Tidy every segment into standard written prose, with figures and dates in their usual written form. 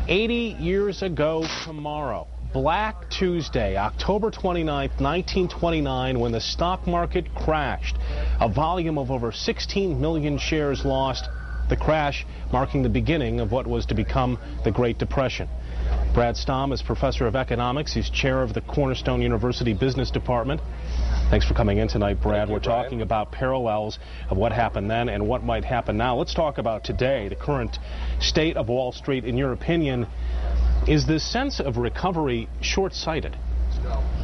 80 years ago tomorrow, Black Tuesday, October 29th, 1929, when the stock market crashed. A volume of over 16 million shares lost, the crash marking the beginning of what was to become the Great Depression. Brad Stamm is professor of economics. He's chair of the Cornerstone University Business Department. Thanks for coming in tonight, Brad. We're talking about parallels of what happened then and what might happen now. Let's talk about today, the current state of Wall Street. In your opinion, is this sense of recovery short-sighted?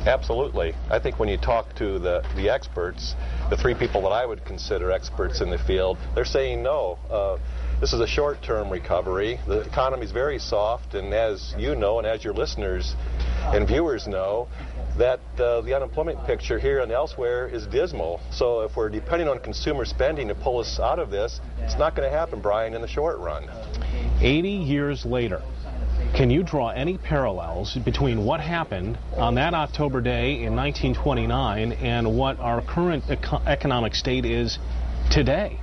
Absolutely. I think when you talk to the experts, the three people that I would consider experts in the field, they're saying no. This is a short-term recovery. The economy is very soft, and as you know, and as your listeners and viewers know, that the unemployment picture here and elsewhere is dismal. So if we're depending on consumer spending to pull us out of this, it's not going to happen, Brian, in the short run. 80 years later, can you draw any parallels between what happened on that October day in 1929 and what our current economic state is today?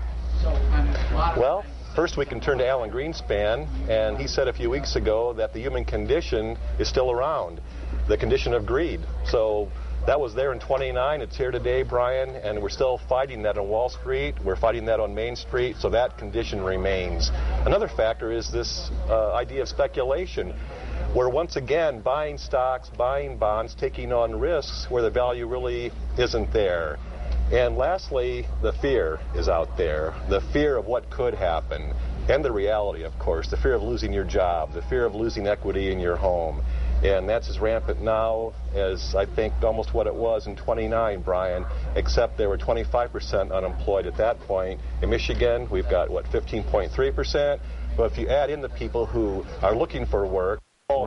Well, first we can turn to Alan Greenspan, and he said a few weeks ago that the human condition is still around, the condition of greed. So that was there in 29, it's here today, Brian, and we're still fighting that on Wall Street, we're fighting that on Main Street, so that condition remains. Another factor is this idea of speculation. We're once again buying stocks, buying bonds, taking on risks where the value really isn't there. And lastly, the fear is out there, the fear of what could happen, and the reality, of course, the fear of losing your job, the fear of losing equity in your home. And that's as rampant now as I think almost what it was in 29, Brian, except there were 25% unemployed at that point. In Michigan, we've got, 15.3%? But if you add in the people who are looking for work,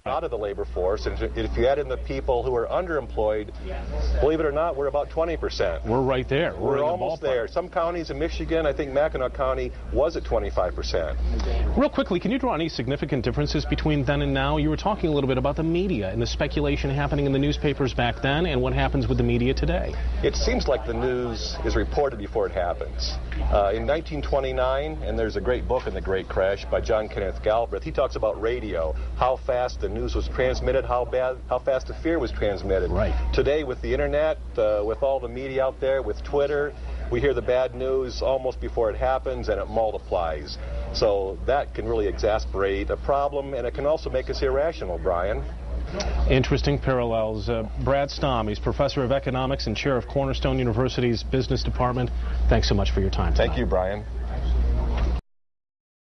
out of the labor force, and if you add in the people who are underemployed, believe it or not, we're about 20%. We're right there. We're almost there. Some counties in Michigan, I think Mackinac County was at 25%. Real quickly, can you draw any significant differences between then and now? You were talking a little bit about the media and the speculation happening in the newspapers back then and what happens with the media today. It seems like the news is reported before it happens. In 1929, and there's a great book in The Great Crash by John Kenneth Galbraith, he talks about radio, how fast the news was transmitted, how fast the fear was transmitted. Right. Today, with the internet, with all the media out there, with Twitter, we hear the bad news almost before it happens, and it multiplies. So that can really exasperate a problem, and it can also make us irrational, Brian. Interesting parallels. Brad Stamm, he's professor of economics and chair of Cornerstone University's Business Department. Thanks so much for your time tonight. Thank you, Brian.